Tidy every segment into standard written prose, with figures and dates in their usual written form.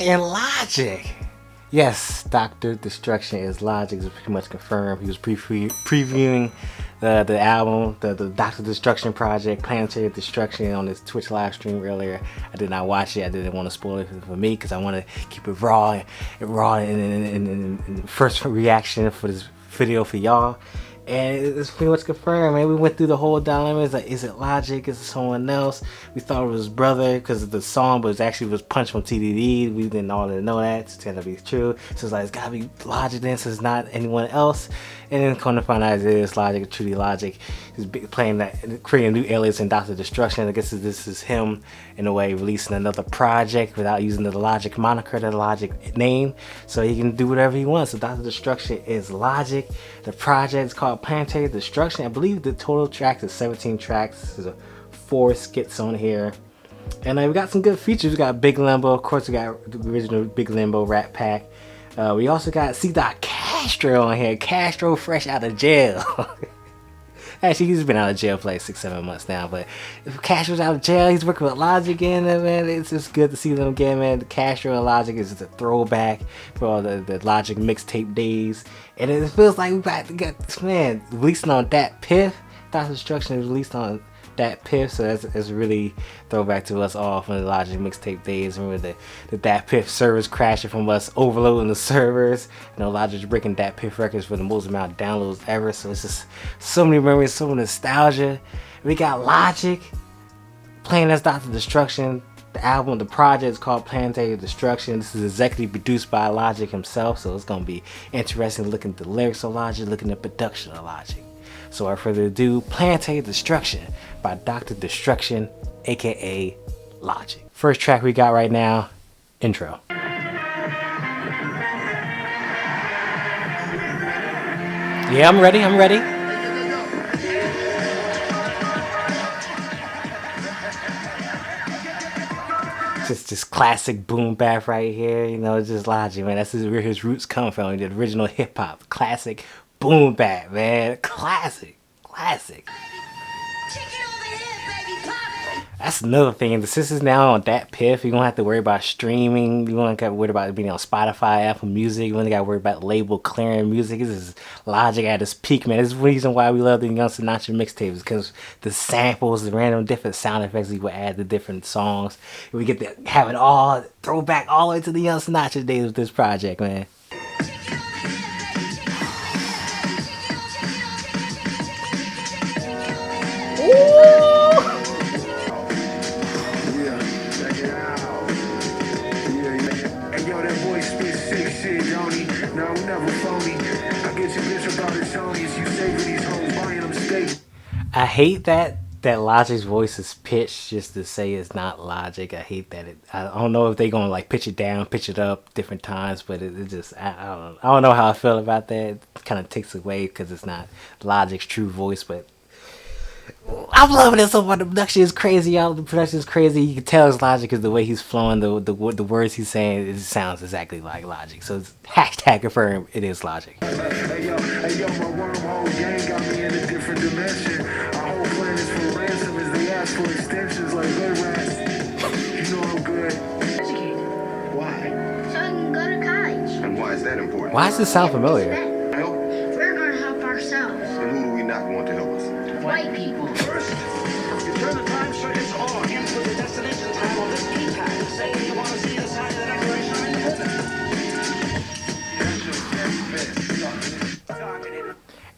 and Logic. Yes, Dr. Destruction is Logic. It's pretty much confirmed. He was previewing the album, the Dr. Destruction project, Planetory Destruction, on his Twitch live stream earlier. I did not watch it. I didn't want to spoil it for me because I want to keep it raw and first reaction for this video for y'all. And it's pretty much confirmed, man. We went through the whole dilemma. It's like, is it Logic? Is it someone else? We thought it was his brother because the song was Punch from TDD. We didn't all know that. It turned out to be true. So it's like, it's gotta be Logic then, so it's not anyone else. And then come to find out it is Logic, truly Logic. He's playing that, creating a new alias in Dr. Destruction. I guess this is him, in a way, releasing another project without using the Logic moniker, the Logic name. So he can do whatever he wants. So Dr. Destruction is Logic. The project is called Planetary Destruction. I believe the total tracks is 17 tracks. There's 4 skits on here. And we got some good features. We got Big Limbo. Of course, we got the original Big Limbo Rat Pack. We also got C. Castro on here. Castro fresh out of jail. Actually, he's been out of jail for like 6-7 months now. But if Castro's out of jail, he's working with Logic again, man. It's just good to see them again, man. The Castro and Logic is just a throwback for all the Logic mixtape days. And it feels like we got this, man, releasing on DatPiff. Dr. Destruction is released on DatPiff, so that's really throwback to us all from the Logic mixtape days. Remember the DatPiff servers crashing from us overloading the servers. You know, Logic's breaking DatPiff records for the most amount of downloads ever. So it's just so many memories, so much nostalgia. We got Logic playing as Dr. Destruction. The album, the project is called Planetary Destruction. This is executive produced by Logic himself, so it's gonna be interesting looking at the lyrics of Logic, looking at the production of Logic. So without further ado, Planetary Destruction by Dr. Destruction, aka Logic. First track we got right now, intro. Yeah, I'm ready. Just classic boom bap right here, you know, it's just Logic, man. That's where his roots come from, the original hip hop, classic boom bap, man. Classic. That's another thing. Since it's now on DatPiff, you don't have to worry about streaming. You don't have to worry about being on Spotify, Apple Music. You only got to worry about label clearing music. This is Logic at its peak, man. This is the reason why we love the Young Sinatra mixtapes, because the samples, the random different sound effects we would add to different songs. We get to have it all, throw back all the way to the Young Sinatra days with this project, man. I hate that Logic's voice is pitched just to say it's not Logic. I hate that. I don't know if they're gonna like pitch it down, pitch it up different times, but it just I don't know how I feel about that. It kind of takes away because it's not Logic's true voice. But I'm loving it so far. The production is crazy, y'all. The production is crazy. You can tell it's Logic because the way he's flowing, the words he's saying, it sounds exactly like Logic. So it's hashtag confirm it is Logic. Hey yo, my wormhole gang got me in a different dimension. Our whole plan is for ransom as they ask for extensions like good rats. You know I'm good. Educated. Why? So I can go to college. And why is that important? Why does this sound familiar? Help? We're going to help ourselves. And who do we not want to help us? White people. First, you turn the time circuits on. Input the destination time on this keypad. Say you want to see the sign of the declaration in the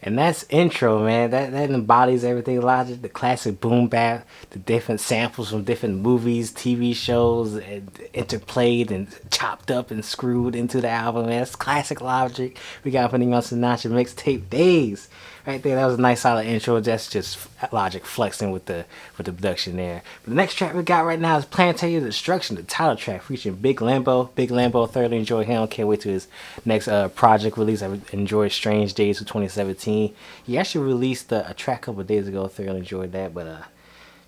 And that's intro, man. That embodies everything Logic, the classic boom bap, the different samples from different movies, TV shows, and interplayed and chopped up and screwed into the album, man. That's classic Logic. We got putting on Sinatra mixtape days. Right there, that was a nice solid intro. That's just Logic flexing with the production there. But the next track we got right now is Planetary Destruction, the title track featuring Big Limbo. Big Limbo, thoroughly enjoy him. Can't wait to his next project release. I enjoyed Strange Days of 2017. He actually released a track a couple days ago. Thoroughly enjoyed that. But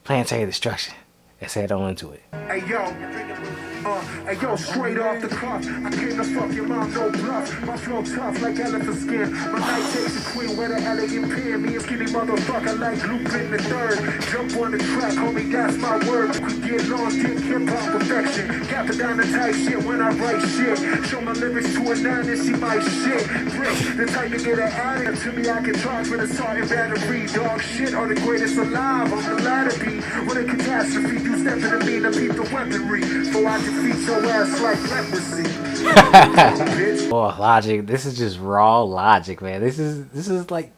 Planetary Destruction, Let's head on into it. Hey yo, straight off the cuff. I came to fuck your mom, no bluff. My flow tough like elephant skin. My night takes a queen with an elegant pen. Me and skinny motherfucker like Lupin the Third. Jump on the track, homie, that's my word. We get lost in hip-hop perfection. Got the down the type shit when I write shit. Show my lyrics to a 9 and see my shit. Brick, the type to get an addict. To me, I can charge with assault and battery. Dog shit are the greatest alive. I'm the ladder beat. With a catastrophe, you step in the mean and beat the weaponry. So I defeat your ass like leprosy. Oh, Logic. This is just raw Logic, man. This is like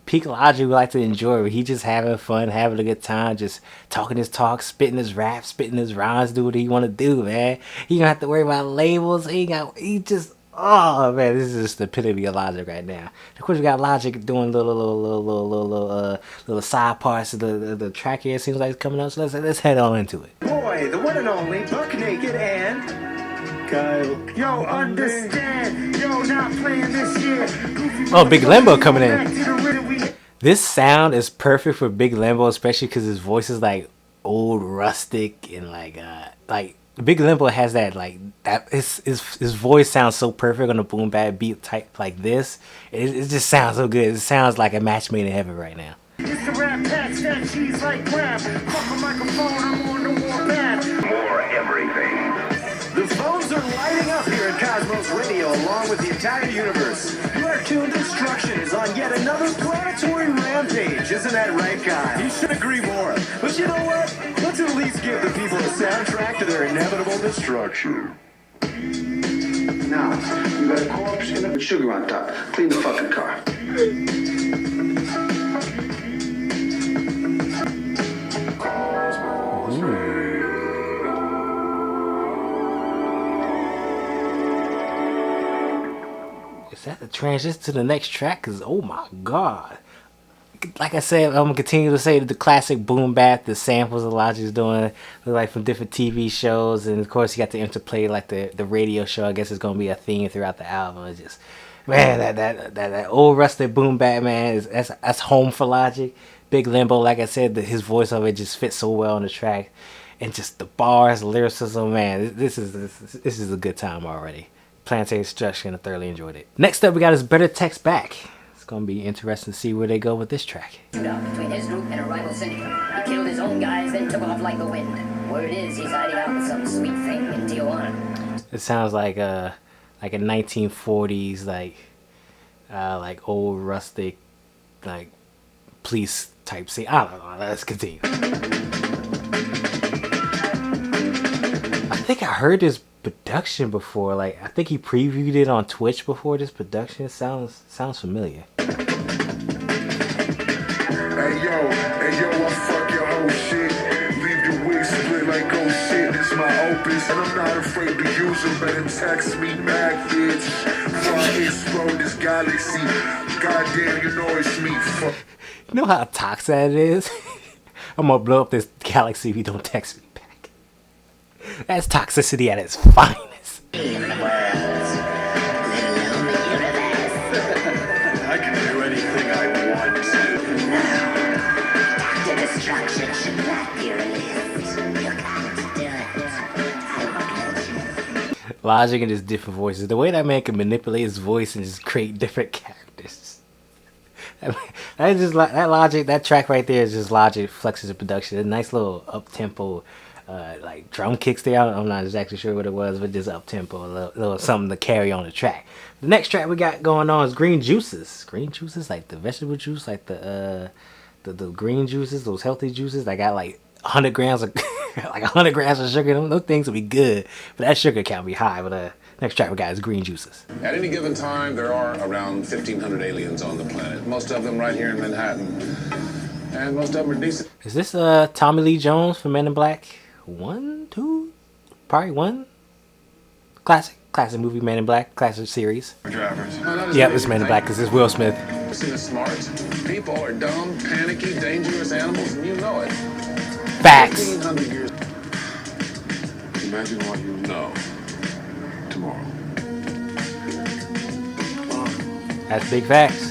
peak Logic we like to enjoy. Where he just having fun, having a good time, just talking his talk, spitting his rap, spitting his rhymes, do what he want to do, man. He don't have to worry about labels. Oh man, this is just the epitome of Logic right now. Of course, we got Logic doing little side parts of the track here. It seems like it's coming up. So let's head on into it. Boy, the one and only Buck Naked and Kyle. Yo, understand. Yo, not playing this year. Oh, Big Limbo coming in. This sound is perfect for Big Limbo, especially because his voice is like old, rustic, and like Big Limbo has that like that. His voice sounds so perfect on a boom bap beat type like this. It just sounds so good. It sounds like a match made in heaven right now. It's the rap patch, that cheese like crab. Fuck a microphone, I'm on the war bad. More everything. The phones are lighting up here at Cosmos Radio along with the entire universe. You are tuned. Destruction is on yet another planetary rampage. Isn't that right, Kyle? You should agree more. But you know what? Let's at least give the people a soundtrack to their inevitable destruction. Now, you got a corpse and a sugar on top. Clean the fucking car. Is that the transition to the next track? Cause oh my god. Like I said, I'm gonna continue to say that the classic boom bap, the samples that Logic's doing, like from different TV shows, and of course you got the interplay like the radio show. I guess is gonna be a theme throughout the album. It's just, man, that old rusted boom bap, man, that's home for Logic. Big Limbo, like I said, his voice of it just fits so well on the track, and just the bars, lyricism, man, this is a good time already. Planetary Destruction, I thoroughly enjoyed it. Next up, we got his Better Text Back. It's gonna be interesting to see where they go with this track. Shootout between his group and a rival syndicate. He killed his own guys, then took off like the wind. Word is he's hiding out with some sweet thing in Tijuana. It sounds like a 1940s like old rustic like police type scene. I don't know. Let's continue. I think I heard this production before. Like I think he previewed it on Twitch before. This production sounds familiar. Hey yo, I fuck your whole shit. Leave your wig split like oh shit. This my opus, and I'm not afraid to use them. Better text me back, bitch. Before I explode this galaxy. Goddamn, you know it's me. Fuck. You know how toxic that is? I'm gonna blow up this galaxy if you don't text me back. That's toxicity at its finest. I can do anything I want to. The destruction should not be released. You can't do it. I won't let you. Logic and his different voices. The way that man can manipulate his voice and just create different characters. That is just that Logic. That track right there is just Logic flexes the production. A nice little up tempo, like drum kicks there. I'm not exactly sure what it was, but just up tempo, a little something to carry on the track. The next track we got going on is Green Juices. Green Juices, like the vegetable juice, like the green juices, those healthy juices. I got like 100 grams of like 100 grams of sugar. Those things will be good, but that sugar count be high. But next track we got is Green Juices. At any given time, there are around 1,500 aliens on the planet. Most of them right here in Manhattan. And most of them are decent. Is this Tommy Lee Jones from Men in Black 1, 2? Probably 1? Classic movie, Men in Black, classic series. Drivers. Yep, it's Men in Black because it's Will Smith. Person is smart. People are dumb, panicky, dangerous animals, and you know it. Facts. 1,500 years. Imagine what you know tomorrow. That's big facts.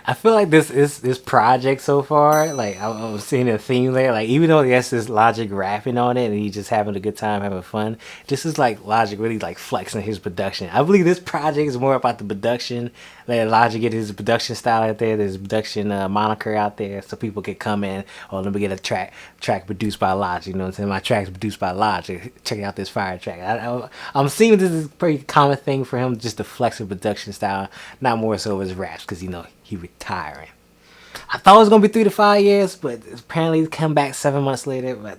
I feel like this project so far, like I'm seeing a theme there. Like even though yes, there's Logic rapping on it and he's just having a good time, having fun. This is like Logic really like flexing his production. I believe this project is more about the production. Let Logic get his production style out there. There's production moniker out there, so people can come in. Oh, let me get a track produced by Logic. You know what I'm saying? My track's produced by Logic. Check out this fire track. I'm seeing this is a pretty common thing for him, just to flex a production style, not more so his raps, because you know he retiring. I thought it was gonna be 3 to 5 years, but apparently he come back 7 months later. But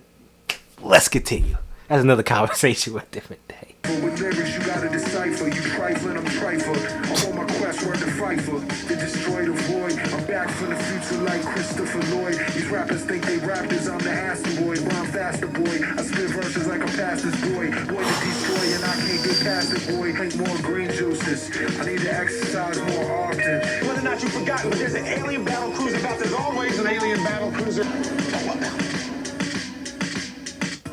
let's continue. That's another conversation with a different day. With lyrics you gotta decipher, you trifling, I'm trifle. I'm on my quest, word to fight for. To destroy the void, I'm back from the future like Christopher Lloyd. These rappers think they rappers, I'm the asteroid. Rhyme faster, boy. I spit verses like a pastor's boy. Boy to destroy and I can't get past it, boy. Drink more green juices. I need to exercise more often. Whether or not you've forgotten, but there's an alien battle cruiser about. There's always an alien battle cruiser.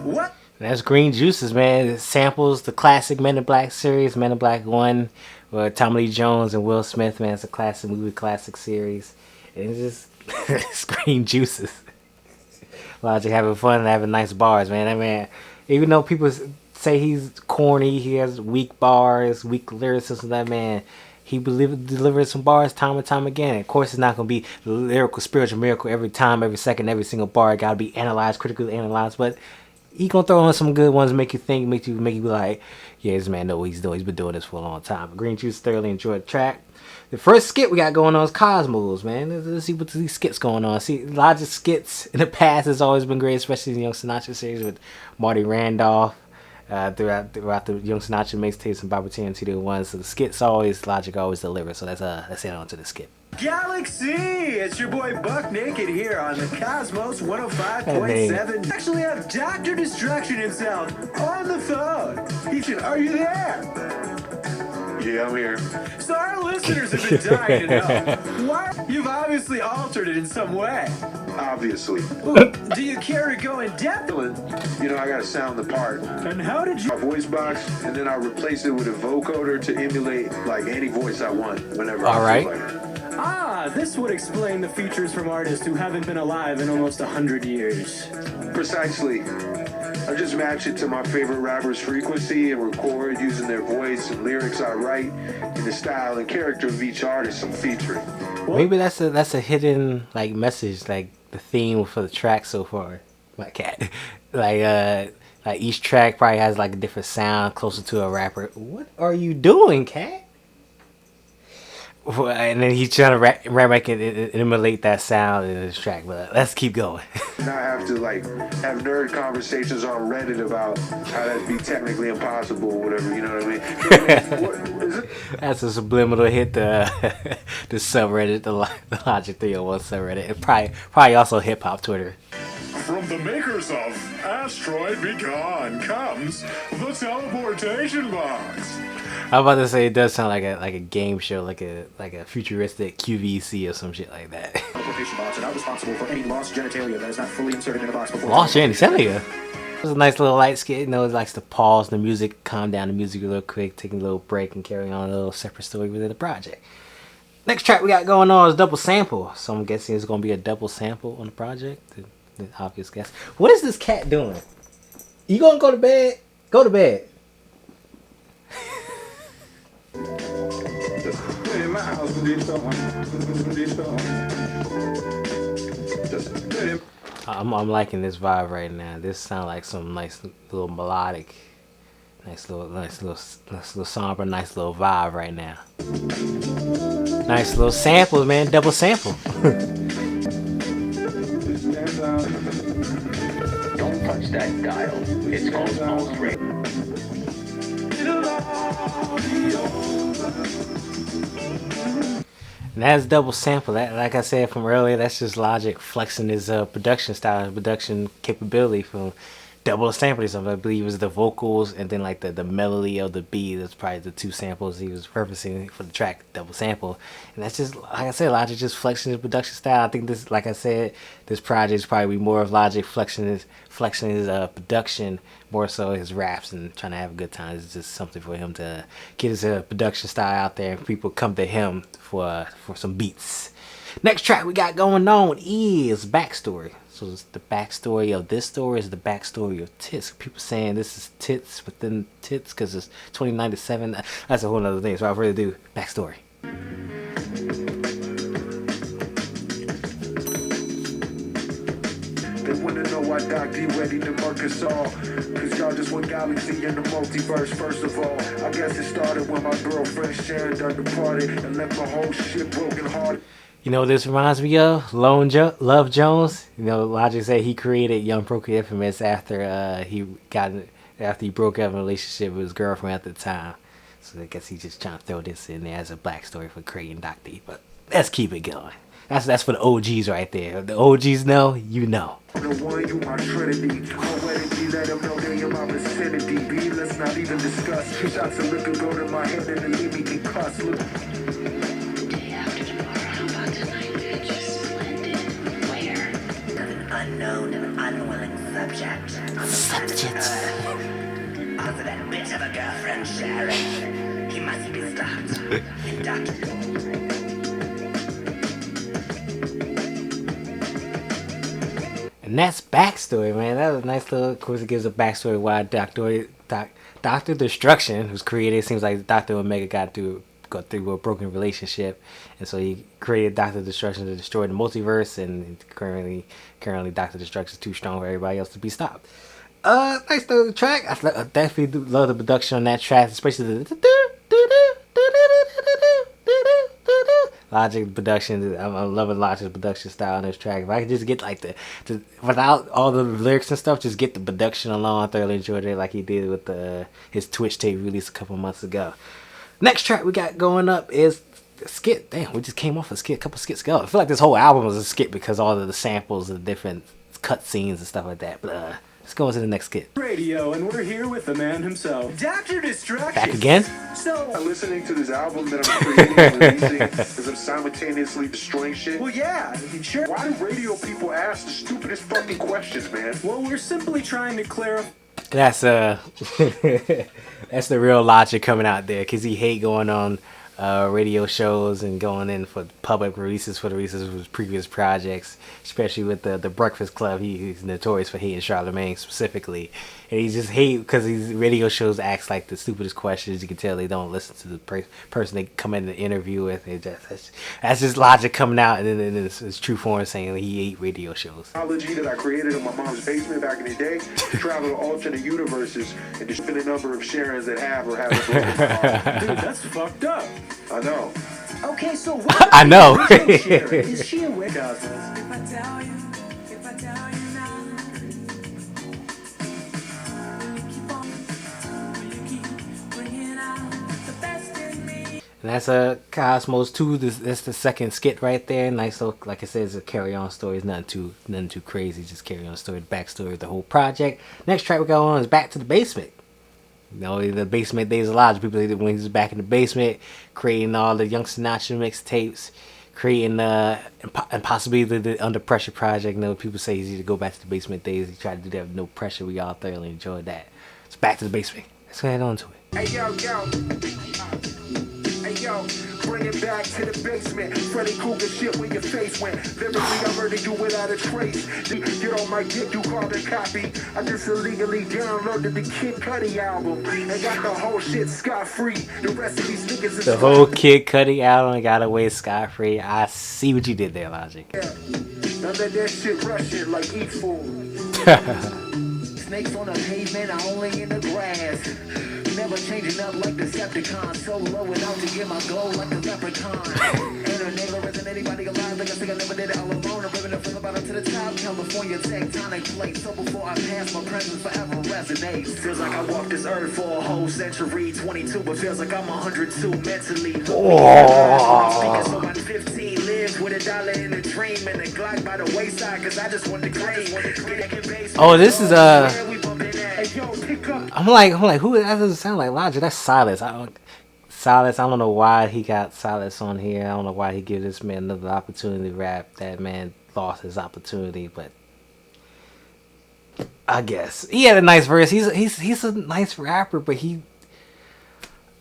What? That's Green Juices, man. It samples the classic Men in Black series, Men in Black 1, with Tommy Lee Jones and Will Smith, man. It's a classic movie, classic series. And it's just, it's Green Juices. Logic having fun and having nice bars, man. That man, even though people say he's corny, he has weak bars, weak lyricism, that man, he delivers some bars time and time again. Of course, it's not going to be lyrical, spiritual miracle every time, every second, every single bar. Got to be analyzed, critically analyzed, but he gonna throw on some good ones, make you think, make you be like, yeah, this man know what he's doing. He's been doing this for a long time. Green Juice thoroughly enjoyed the track. The first skit we got going on is Cosmos, man. Let's see what these skits going on. See, Logic skits in the past has always been great, especially in the Young Sinatra series with Marty Randolph. Throughout the Young Sinatra mixtapes and Bobby T and TD1. So the skits Logic always delivers. So let's head on to the skit. Galaxy! It's your boy Buck Naked here on the Cosmos 105.7. Actually have Dr. Destruction himself on the phone. He said, are you there? Yeah, I'm here. So our listeners have been dying to know. Why? You've obviously altered it in some way. Obviously. Well, do you care to go in depth? You know, I gotta sound the part. And how did you... My voice box, and then I replace it with a vocoder to emulate like any voice I want whenever All I feel right. like it. Ah, this would explain the features from artists who haven't been alive in almost 100 years. Precisely. I just match it to my favorite rapper's frequency and record using their voice and lyrics I write in the style and character of each artist I'm featuring. Maybe that's a hidden like message, like the theme for the track so far. My cat, like each track probably has like a different sound closer to a rapper. What are you doing, cat? And then he's trying to rap back and emulate that sound in his track. But let's keep going. And I have to like have nerd conversations on Reddit about how that'd be technically impossible or whatever, you know what I mean? What is it? That's a subliminal hit the subreddit, the Logic 301 subreddit. And probably also hip hop Twitter. From the makers of Asteroid Be Gone comes the teleportation box. I'm about to say it does sound like a game show, like a futuristic QVC or some shit like that. Teleportation box are not responsible for any lost genitalia that is not fully inserted in a box before. Lost genitalia? It was a nice little light skit. You know, it likes to pause the music, calm down the music real quick, take a little break, and carry on a little separate story within the project. Next track we got going on is Double Sample. So I'm guessing it's going to be a double sample on the project. The obvious guess. What is this cat doing? You going to go to bed? Go to bed. I'm liking this vibe right now. This sounds like some nice little melodic, nice little somber, nice little vibe right now. Nice little sample, man. Double sample. Don't touch that dial. It's called pulse rate. And that's double sample. That, like I said from earlier, that's just Logic flexing his production style, production capability from double sampling something. I believe it was the vocals and then like the melody of the beat. That's probably the two samples he was purposing for the track, double sample. And that's just, like I said, Logic just flexing his production style. I think this, like I said, this project is probably more of Logic flexing his production, more so his raps and trying to have a good time. It's just something for him to get his production style out there and people come to him for some beats. Next track we got going on is backstory. So it's the backstory of this story is the backstory of Tits. People saying this is Tits within Tits because it's 2097. That's a whole other thing. So I'll really do backstory. They wanna know why Doc D ready to murk us all. Cause y'all just one galaxy in the multiverse. First of all, I guess it started when my girlfriend Sharon done departed and left my whole shit broken hearted. You know what this reminds me of? Love Jones. You know, Logic said he created Young Broken Infamous after he broke up in a relationship with his girlfriend at the time. So I guess he's just trying to throw this in there as a backstory for creating Doc D. But let's keep it going. That's for the OGs right there. If the OGs know, you know. The one you my trinity. Poetically let them know they in my vicinity. B, let's not even discuss. Shots of liquor go to my head and then leave me concussed. Look. Day after tomorrow, how about tonight, bitch? Splendid. Where? An unknown and unwilling subject on the planet Earth. Also that bitch of a girlfriend, Sharon. He must be stopped. And Dr. And that's backstory, man. That was a nice little, of course, it gives a backstory why Dr. Destruction was created. It seems like Dr. Omega got through a broken relationship, and so he created Dr. Destruction to destroy the multiverse. And currently, Dr. Destruction is too strong for everybody else to be stopped. Nice little track. I definitely do love the production on that track, especially the Logic production. I'm loving Logic's production style on this track. If I could just get like the without all the lyrics and stuff, just get the production alone, I thoroughly enjoyed it like he did with his Twitch tape released a couple months ago. Next track we got going up is a skit. Damn, we just came off a skit, a couple skits ago. I feel like this whole album was a skit because all of the samples and different cut scenes and stuff like that. But let's go into the next skit. Radio, and we're here with the man himself, Dr. Destruction. Back again? So, I'm listening to this album that I'm creating and releasing because I'm simultaneously destroying shit. well, yeah, sure. Why do radio people ask the stupidest fucking questions, man? Well, we're simply trying to clarify. That's that's the real Logic coming out there because he hate going on radio shows and going in for public releases for the releases of his previous projects, especially with the Breakfast Club. He's notorious for hating Charlemagne specifically, and he just hate because these radio shows ask like the stupidest questions. You can tell they don't listen to the person they come in the interview with. That's just Logic coming out, and then it's true form saying he hate radio shows. Technology that I created in my mom's basement back in the day to travel to alternate universes and just fit a number of Sharons that have or haven't broken heart. Dude, that's fucked up. I know. Okay, so I know. Is she aware? And that's a Cosmos 2. That's the second skit right there. Nice little, like I said, it's a carry-on story. It's nothing too crazy. Just carry-on story, the backstory of the whole project. Next track we go on is Back to the Basement. You know, the basement days of Logic. People when he was back in the basement, creating all the Young Sinatra mixtapes, creating and possibly the Under Pressure project. You know, people say he's to go back to the basement days. He tried to do that with no pressure. We all thoroughly enjoyed that. So Back to the Basement. Let's go ahead on to it. Hey yo, bring it back to the basement. Freddy Krueger shit where your face went. Lyrically, I murdered you without a trace. Get on my dick, you carbon copy. I just illegally downloaded the Kid Cudi album and got the whole shit scot-free. The rest of these niggas is the whole Kid Cudi album got away scot-free. I see what you did there, Logic. Yeah. Now let that shit Russian like eat food. Snakes on the pavement, I only in the grass. Never changing up like Decepticon. So low and out to get my glow like a leprechaun. Ain't a nigga isn't anybody alive. Like I think I never did it all alone. I'm ripping it from the bottom to the top. California tectonic plate. So before I pass, my presence forever resonates. Feels like I walked this earth for a whole century. 22, but feels like I'm 102 mentally. Oh. So I'm 15 lives with $1 in a dream and a Glock by the wayside. Cause I just want to claim. Oh, this is I'm like, who? That doesn't sound like Logic. That's Silas. Silas. I don't know why he got Silas on here. I don't know why he gave this man another opportunity to rap. That man lost his opportunity, but I guess he had a nice verse. He's a nice rapper, but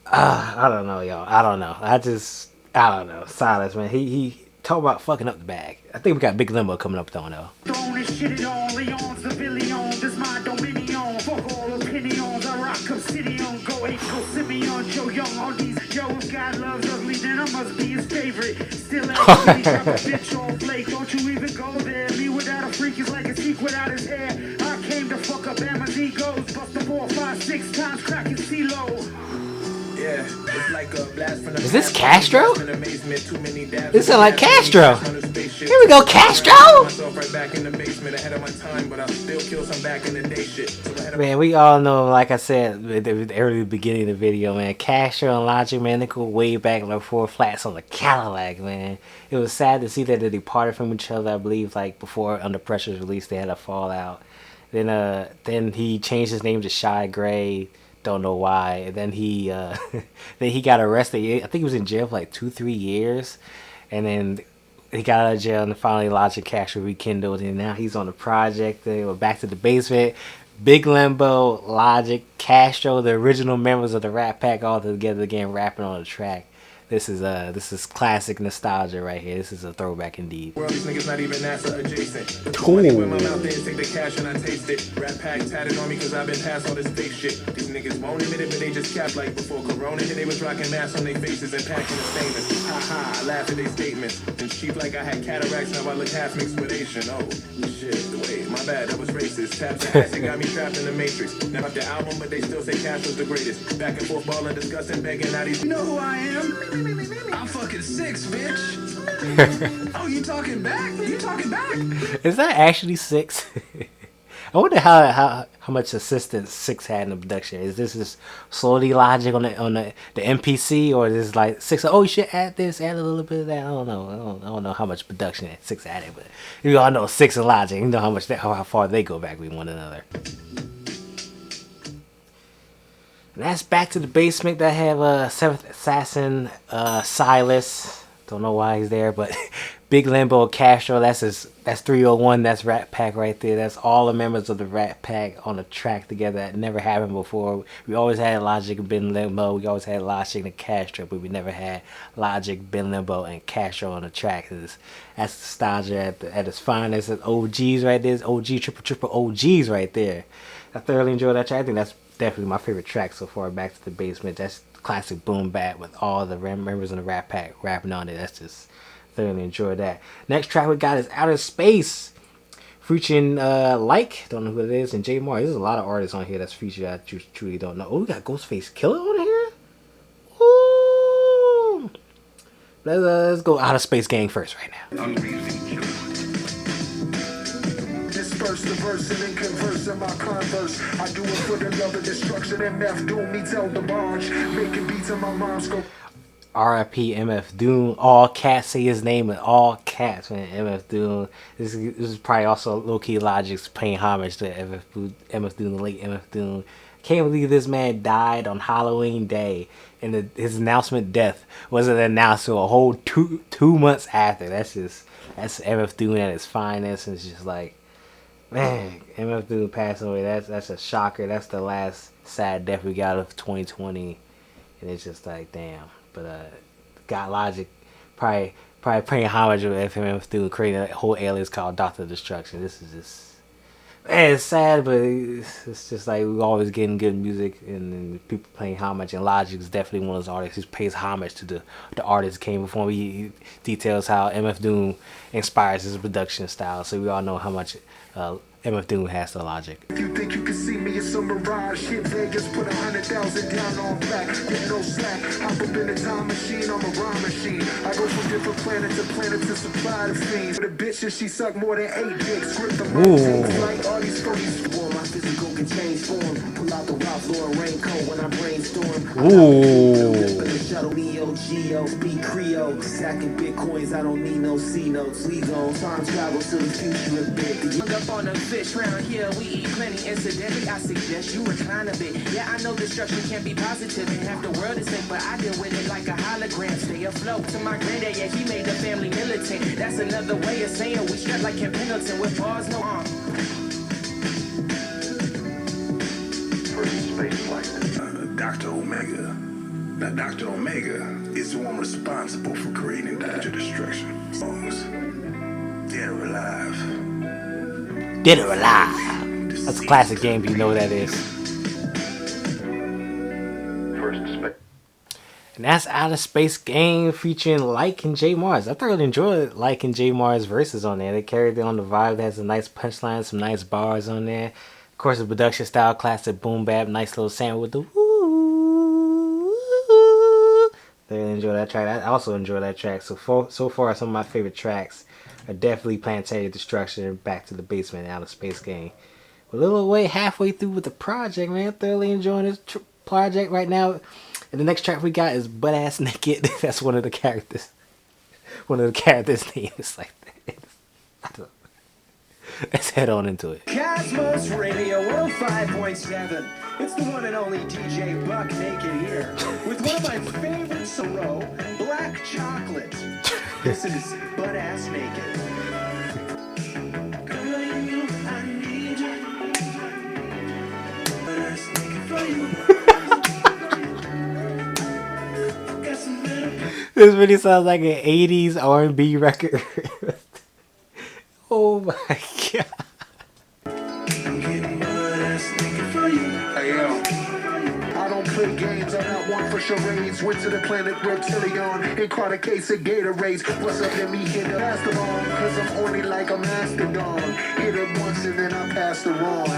I don't know, y'all. I don't know. I don't know. Silas, man. He Talk about fucking up the bag. I think we got Big Limbo coming up though. Throwing this shit it on, Leon's the Villion, this my dominion. Fuck all opinions, I rock obsidian. Go H, go Simeon, Joe Young, all these. Yo, if God loves ugly, then I must be his favorite. Still ugly, drop a bitch all flake. Don't you even go there. Me without a freak is like a seek without his hair. I came to fuck up Emma's egos. Bust the 4, 5, 6 times, cracking CeeLo. Yeah, it's like a blast from the Is this past. Castro? In amazement, too many dabs. This sound like Castro. Here Here we go, Castro! Myself right back in the basement ahead of my time, but I still kill some back in the day shit. So ahead of Man, we all know, like I said at the early beginning of the video, man, Castro and Logic, man, they go way back like 4 flats on the Cadillac, man. It was sad to see that they departed from each other. I believe, like, before Under Pressure's release, they had a fallout. Then he changed his name to Shy Gray. Don't know why. And then he then he got arrested. I think he was in jail for like 2-3 years, and then he got out of jail. And finally, Logic Castro rekindled, and now he's on the project. They were back to the basement. Big Limbo, Logic, Castro, the original members of the Rat Pack, all together again, rapping on the track. This is classic nostalgia right here. This is a throwback indeed. world, these niggas not even NASA adjacent. Cool. Money with my mouth is, take the cash and I taste it. Rat Pack tatted on me cause I've been past all this fake shit. These niggas won't admit it, but they just cap like before Corona hit. They was rocking masks on their faces and packing the statements. Ha ha, I laugh at their statements. And cheap like I had cataracts, now I look half mixed with Asian. Oh, shit, wait, my bad, that was racist. Taps and acid got me trapped in the matrix. Never the album, but they still say Cash was the greatest. Back and forth balling, discussing, begging out these. You know who I am? I'm fucking 6, bitch. Oh, you talking back? You talking back? Is that actually 6? I wonder how much assistance 6 had in the production. Is this just slowly Logic on the MPC, or is this like 6? Oh, you should add this, add a little bit of that. I don't know. I don't know how much production 6 added, but you all know 6 and Logic. You know how far they go back with one another. And that's back to the basement. That have 7th Assassin, Silas. Don't know why he's there, but Big Limbo, Castro. That's 301. That's Rat Pack right there. That's all the members of the Rat Pack on the track together. That never happened before. We always had Logic and Ben Limbo. We always had Logic and Castro, but we never had Logic, Ben Limbo, and Castro on the track. That's nostalgia at its finest. It's OGs right there. It's OG triple OGs right there. I thoroughly enjoyed that track. I think that's definitely my favorite track so far. Back to the Basement. That's classic boom bap with all the members in the Rat Pack rapping on it. That's just thoroughly enjoyed that. Next track we got is Outer Space, featuring Like, don't know who it is, and J Mar. There's a lot of artists on here that's featured I truly don't know. Oh, we got Ghostface Killer on here. Ooh. Let's go Outer Space Gang first right now. Disperse the verse and then converse in my converse. I do it for the love of destruction. MF Doom meets Elder Barge, making beats in my mom's go. R.I.P. MF Doom. All cats say his name in all cats, man. MF Doom. This is probably also low-key Logic's paying homage to MF Doom, the late MF Doom. Can't believe this man died on Halloween Day, and his announcement death wasn't announced until a whole two months after. That's MF Doom at his finest, and it's just like, man, MF Doom passing away. That's a shocker. That's the last sad death we got of 2020, and it's just like, damn. But got Logic probably paying homage with MF Doom, creating a whole alias called Dr. Destruction. This is just, man, it's sad, but it's just like we're always getting good music and people paying homage. And Logic is definitely one of those artists who pays homage to the artists who came before him. He details how MF Doom inspires his production style, so we all know how much MF Doom has to Logic. If you think you can see me, it's a mirage. Hit Vegas, put 100,000 down on black. Get no slack. Hop up in a time machine, I'm a rhyme machine. I go from different planet to supply the fiends. For the bitches, she suck more than 8 dicks. Grip the mic, like all these phonies. My physical can change form. Pull out the Ralph Lauren raincoat when I brainstorm. Ooh. Shuttle Neo Geo, speak Creole. Stacking bitcoins, I don't need no C notes. We gon' time travel to the future a bit. Hung up on the fish round here, we eat plenty. Incidentally, I suggest you recline a bit. Yeah, I know destruction can be positive and half the world is fake, but I deal with it like a hologram. Stay afloat to my granddad, yeah, he made the family militant. That's another way of saying we strapped like Ken Pendleton with bars, no arm. Dr. Omega. Now, Dr. Omega is the one responsible for creating Dr. Destruction. Dead or Alive. That's a classic game, if you know what that is. And that's Outer Space Game featuring Like and J Mars. I thoroughly enjoyed Like and J Mars verses on there. They carried it on the vibe. They had some nice punchlines, some nice bars on there. Of course, the production style, classic boom bap, nice little sample with the woo. Thoroughly enjoyed that track. I also enjoy that track. So far, some of my favorite tracks are definitely Planetary Destruction and Back to the Basement, Outer Space Game. We're a little way halfway through with the project, man. Thoroughly enjoying this project right now. And the next track we got is Butt Ass Naked. That's one of the characters. One of the characters' names like that. I don't know. Let's head on into it. Cosmos Radio 105.7. It's the one and only DJ Buck Naked here with one of my favorites, Soro, Black Chocolate. This is Butt Ass Naked. Girl, you, I need you. Butt Ass Naked for you. This really sounds like an 80s R&B record. Oh my god. I don't play games, I'm not one for charades. Went to the planet Reptilion and caught a case of Gatorades. What's up, let me hit the basketball, cause I'm horny like a mastodon. Hit it once and then I pass the on.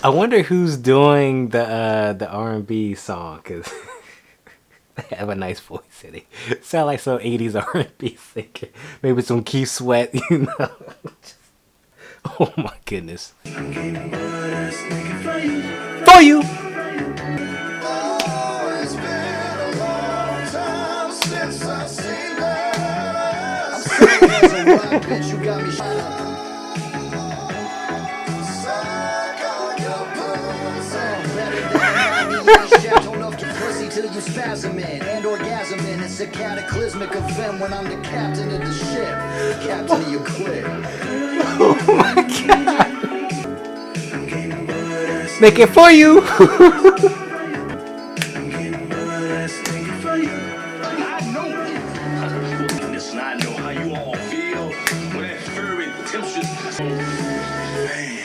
I wonder who's doing the R&B song, cause they have a nice voice in it. Sound like some 80s R&B singer. Maybe some Keith Sweat, you know. Oh my goodness. For you. Oh, it's been a long time since I've seen her. I'm saying as a rock, bitch, you got me shot up. Till you spasmin' and orgasmin'. It's a cataclysmic event when I'm the captain of the ship. Captain of your clique. Oh my god. Make it for you. I know this, and I know how you all feel when that furry temperature. Man,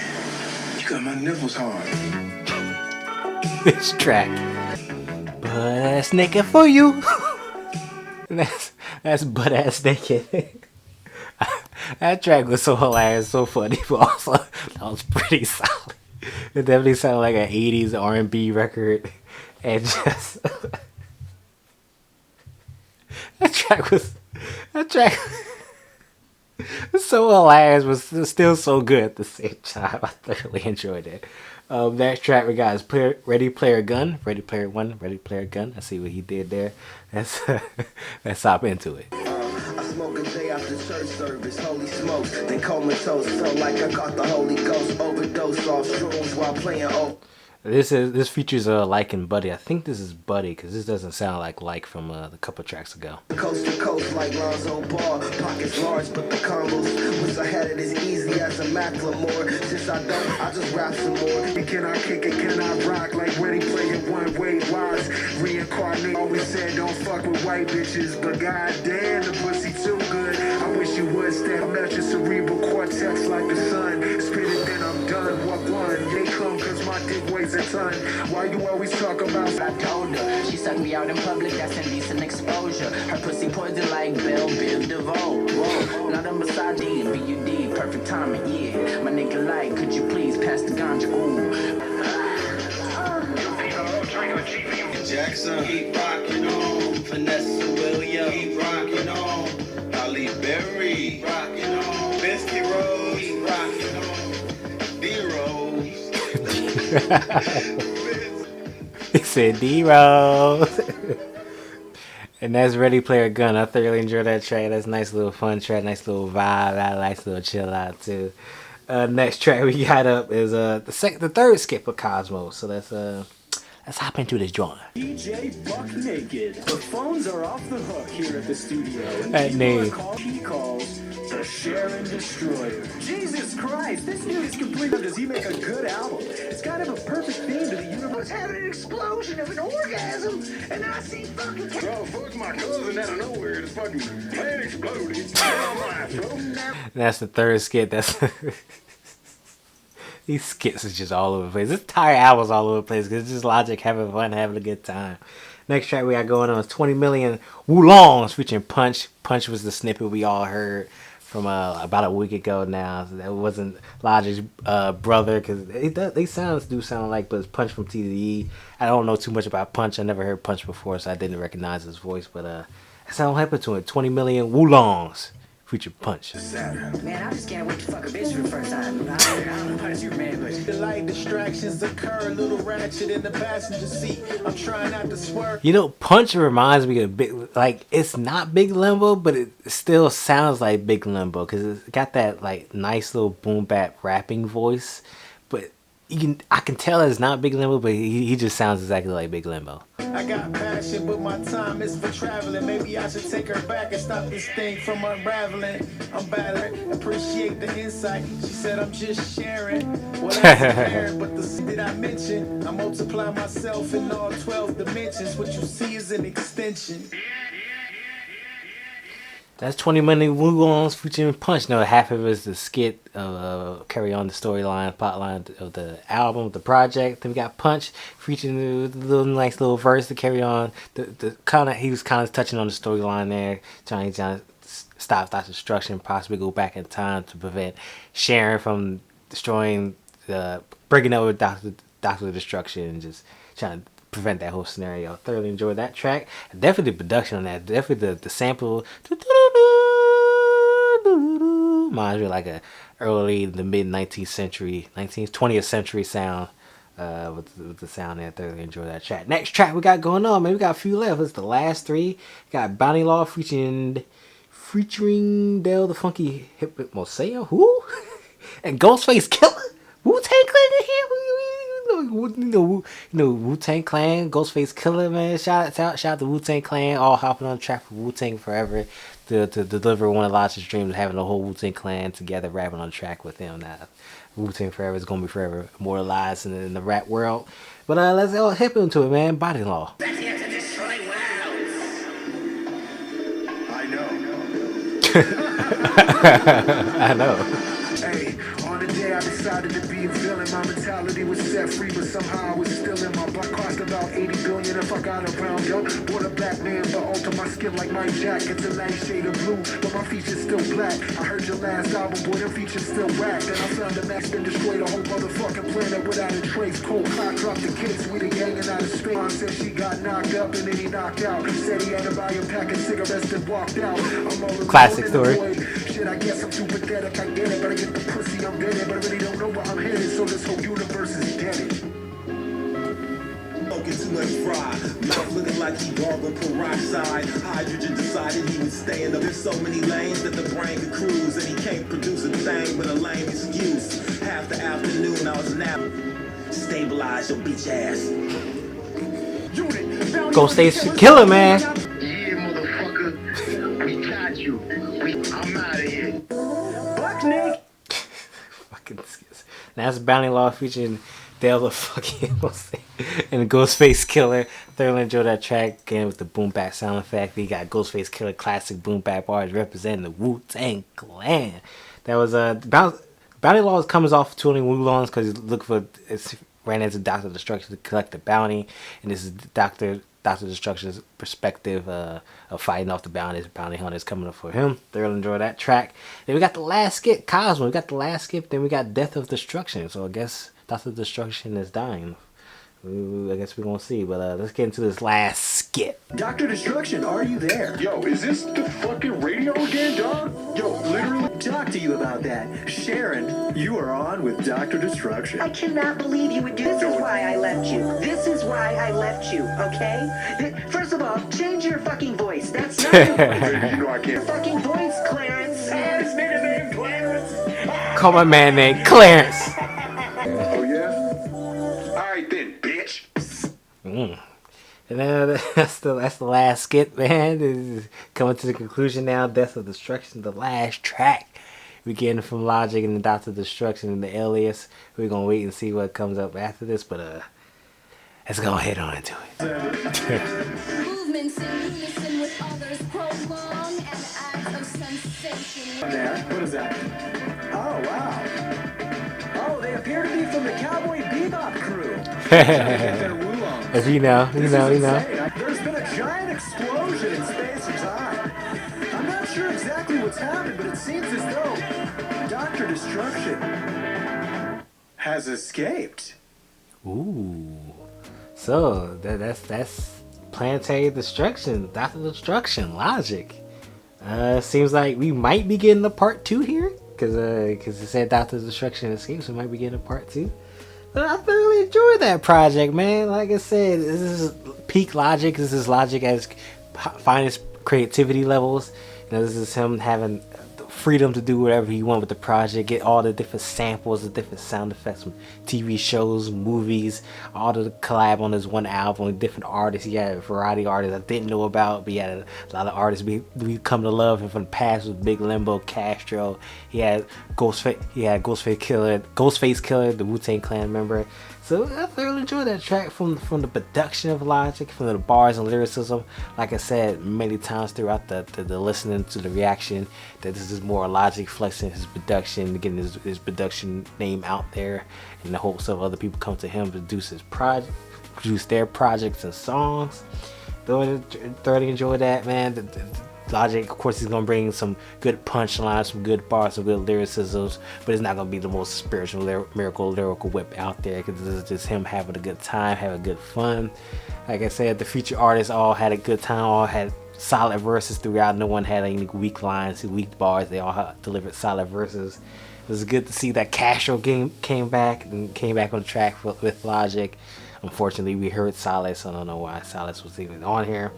you got my nipples hard. This track. Butt ass naked for you. That's butt ass naked. That track was so hilarious, so funny, but also that was pretty solid. It definitely sounded like an 80s R&B record, and just that track was so hilarious, but still so good at the same time. I thoroughly enjoyed it. Next track we got is Ready Player Gun. Ready Player One, Ready Player Gun. I see what he did there. Let's hop into it. I smoke a day after church service, holy smokes, then comatose, felt like I caught the Holy Ghost, overdose off shrooms while playing This features Like and Buddy. I think this is Buddy because this doesn't sound like from the couple tracks ago. Coast to coast like Lonzo Ball, pockets large but the combos. Wish I had it as easy as a Macklemore. Since I don't, I just rap some more. Can I kick it? Can I rock? Like Ready Player One, Wade Wise. Reincarnate. Always said don't fuck with white bitches, but goddamn the pussy too good. I wish you would step. I'm at your cerebral cortex like the sun. Spit it, then I'm done. What one? They come cause my dick weighs a ton. Why you always talk about? I told her she sucked me out in public. That's indecent exposure. Her pussy poison like Belle Biv DeVoe. Whoa, not a massage, BUD, perfect timing. Yeah, my nigga like, could you please pass the ganja? Ooh. Jackson, keep rocking on. Vanessa Williams, keep rocking on. Ali Berry, rocking on. Biscuit Rose, keep rocking on. D-Rose. He said D-Rose. And that's Ready Player Gun. I thoroughly enjoyed that track. That's a nice little fun track, nice little vibe. I like little chill out too. Next track we got up is the third skip of Cosmos. So that's Let's hop into this joint. DJ Buck Naked. The phones are off the hook here at the studio. And That name. He calls the Sharon Destroyer. Jesus Christ, this dude is completely. Does he make a good album? It's kind of a perfect theme to the universe. Having an explosion of an orgasm, and I see fucking. Bro, fuck my cousin out of nowhere. The fucking plane exploded. That's the third skit. That's these skits is just all over the place. This entire album's all over the place because it's just Logic having fun, having a good time. Next track we got going on is 20 Million Wulongs featuring Punch. Punch was the snippet we all heard from about a week ago now. So that wasn't Logic's brother because they sound alike, but it's Punch from TDE. I don't know too much about Punch. I never heard Punch before, so I didn't recognize his voice. But that's how it happened to it. 20 Million Wulongs featuring Punch. Man, I just can't wait to fuck a bitch for the first time. I don't know about you, man, but The light distractions occur, a little ratchet in the passenger seat. I'm trying not to swerve. You know, Punch reminds me of Big, like it's not Big Limbo, but it still sounds like Big Limbo because it's got that like nice little boom bap rapping voice. But I can tell it's not Big Limbo, but he just sounds exactly like Big Limbo. I got passion, but my time is for traveling. Maybe I should take her back and stop this thing from unraveling. I'm battling, appreciate the insight. She said I'm just sharing what I'm comparing, but the that I mentioned, I multiply myself in all 12 dimensions. What you see is an extension. That's 20 Million Wulongs featuring Punch. No, half of it is the skit, carry on the storyline, plotline of the album, the project. Then we got Punch featuring the little nice little verse to carry on. The kind of he was kind of touching on the storyline there, trying to stop Dr. Destruction, possibly go back in time to prevent Sharon from destroying, breaking up with Dr. Destruction, and just trying to prevent that whole scenario. Thoroughly enjoyed that track. Definitely the production on that. Definitely the sample. Reminds me like a early the mid 20th century sound. With the sound there. Thoroughly enjoyed that track. Next track we got going on, man. We got a few left. It's the last three. We got Bounty Law featuring Dale the Funky Hip Moseo. Who? And Ghostface Killer. Wu-Tang Clan in here. You know Wu-Tang Clan, Ghostface Killer, man. Shout out to Wu-Tang Clan, all hopping on the track for Wu-Tang Forever to deliver one of Logic's dreams, having the whole Wu-Tang Clan together rapping on the track with him. Now, Wu-Tang Forever is gonna be forever immortalized in the rap world. But let's all hip into it, man. Body Law. that's here to destroy worlds. I know. I know. Hey, on the day I decided to be a villain, my mentality was set free, but somehow I was still in my block. Cost about 80 billion if I got around, yo. Born a black man, but alter my skin like Mike Jack. It's a nice shade of blue, but my features still black. I heard your last album, boy, them features still whack. Then I found a max, then destroyed the whole motherfucking planet without a trace. Cold clock dropped the case, we the gangin' out of space. Mom said she got knocked up and then he knocked out. Said he had to buy a pack of cigarettes and walked out. I'm all alone Classic in the story. void. Shit, I guess I'm too pathetic, I get it, but I get the pussy, I'm dead, but I really don't know where I'm headed, so this whole universe is dead. Smoking too much fry, mouth looking like he gargled peroxide. Hydrogen decided he would stay in the. There's so many lanes that the brain could cruise, and he can't produce a thing with a lame excuse. Half the afternoon I was napping. Stabilize your bitch ass. Ghostface Killer, man. Yeah, motherfucker. We got you. I'm out of here. Buck Nick. Fucking skits. Now that's Bounty Law featuring Dale the Fucking and Ghostface Killer. Thoroughly enjoyed that track again with the boom bap sound effect. We got Ghostface Killer classic boom bap bars representing the Wu-Tang Clan. That was Bounty Law comes off 20 Wulongs because he's looking for ran into Dr. Destruction to collect the bounty, and this is Dr. Destruction's perspective of fighting off the bounty hunters coming up for him. Thoroughly enjoy that track. Then we got the last skit, Cosmo. We got the last skit. Then we got Death of Destruction. So I guess Dr. Destruction is dying. I guess we're gonna see, but let's get into this last skit. Dr. Destruction, are you there? Yo, is this the fucking radio again, dog? Yo, literally. Talk to you about that. Sharon, you are on with Dr. Destruction. I cannot believe you would do this. Is why I left you. This is why I left you, okay? First of all, change your fucking voice. That's not your voice. You know I can't. Your fucking voice, Clarence. This nigga named Clarence. Call my man named Clarence. Oh, yeah? All right then, bitch. And that's the last skit, man. This is coming to the conclusion now. Death of Destruction, the last track. We getting from Logic and the Dr. Destruction and the Alias. We're gonna wait and see what comes up after this, but let's go head on into it. Movements in unison with others prolong an act of sensation. There, what is that? Oh wow. Oh, they appear to be from the Cowboy Bebop crew. They're Wulongs. As you know. There's been a giant explosion in space and time. I'm not sure exactly what's happened, but it seems as though Dr. Destruction has escaped. Ooh. So that's Planetary Destruction, Dr. Destruction, Logic. Seems like we might be getting a part 2 here, because it said Dr. Destruction escapes. We might be getting a part 2. But I thoroughly enjoyed that project, man. Like I said, this is peak Logic. This is Logic at his finest creativity levels. You know, this is him having the freedom to do whatever he wants with the project. Get all the different samples, the different sound effects from TV shows, movies, all the collab on this one album with different artists. He had a variety of artists I didn't know about, but he had a lot of artists we come to love him from the past with Big Limbo, Castro. He had Ghostface Killer, the Wu-Tang Clan member. So I thoroughly enjoyed that track from the production of Logic, from the bars and lyricism. Like I said many times throughout the listening to the reaction, that this is more Logic flexing his production, getting his production name out there, in the hopes of other people come to him to produce their projects and songs. Thoroughly enjoyed that, man. Logic, of course, he's gonna bring some good punchlines, some good bars, some good lyricisms, but it's not gonna be the most spiritual, lyrical whip out there, because this is just him having a good time, having good fun. Like I said, the featured artists all had a good time, all had solid verses throughout. No one had any weak lines, weak bars. They all delivered solid verses. It was good to see that Castro came back on the track with Logic. Unfortunately, we heard Silas. I don't know why Silas was even on here.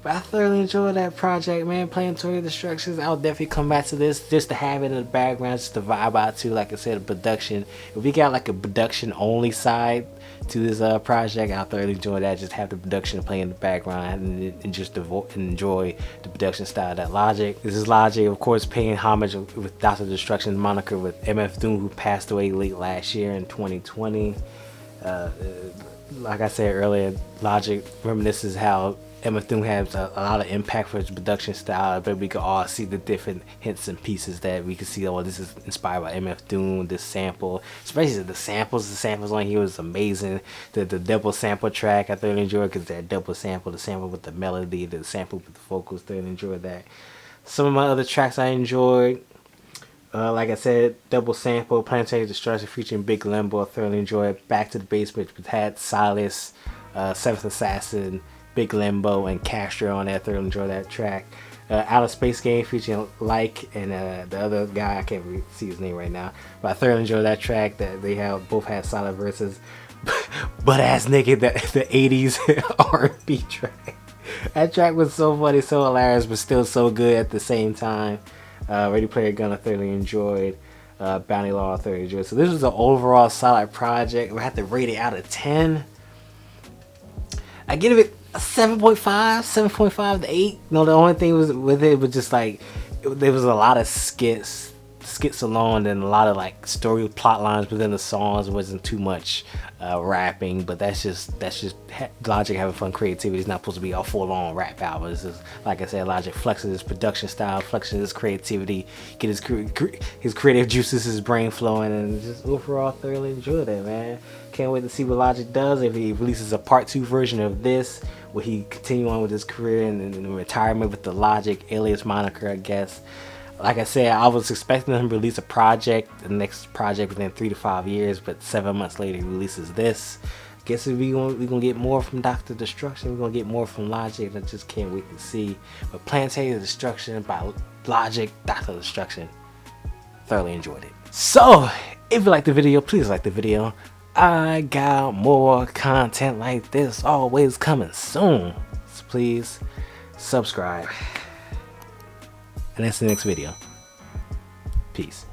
But I thoroughly enjoyed that project, man. Planetory Destruction. I'll definitely come back to this just to have it in the background, just to vibe out to. Like I said, the production. If we got like a production only side to this project, I'll thoroughly enjoy that. Just have the production play in the background and just enjoy the production style of that Logic. This is Logic, of course, paying homage with Dr. Destruction's moniker with MF Doom, who passed away late last year in 2020. Like I said earlier, Logic reminisces how MF Doom has a lot of impact for his production style, but we can all see the different hints and pieces that we can see. Oh, this is inspired by MF Doom, this sample, especially the samples on here was amazing. The double sample track I thoroughly enjoyed, because that double sample, the sample with the melody, the sample with the vocals, thoroughly enjoyed that. Some of my other tracks I enjoyed, like I said, double sample, Planetary Destruction featuring Big Limbo, I thoroughly enjoyed. Back to the Basement, which had Silas, Seventh Assassin, Big Limbo, and Castro on there. I thoroughly enjoyed that track. Outer Space Game featuring Like and the other guy, I can't really see his name right now, but I thoroughly enjoyed that track. That they both had solid verses. Butt Ass Naked, the 80s R&B track. That track was so funny, so hilarious, but still so good at the same time. Ready Player Gun I thoroughly enjoyed. Bounty Law I thoroughly enjoyed. So this was an overall solid project. We have to rate it out of 10. I give it a 7.5 to 8. No, the only thing with it was just like there was a lot of skits alone, and a lot of like story plot lines within the songs. It wasn't too much rapping, but that's just Logic having fun creativity. It's not supposed to be a full-on rap album. It's just, like I said, Logic flexing his production style, flexing his creativity, get his creative juices, his brain flowing, and just overall thoroughly enjoyed it, man. Can't wait to see what Logic does. If he releases a part 2 version of this, will he continue on with his career and retirement with the Logic alias moniker, I guess. Like I said, I was expecting him to release the next project within 3 to 5 years, but 7 months later he releases this. Guess we're gonna get more from Dr. Destruction. We're gonna get more from Logic. I just can't wait to see. But Planetary Destruction by Logic, Dr. Destruction. Thoroughly enjoyed it. So, if you like the video, please like the video. I got more content like this always coming soon. So please subscribe. And that's the next video. Peace.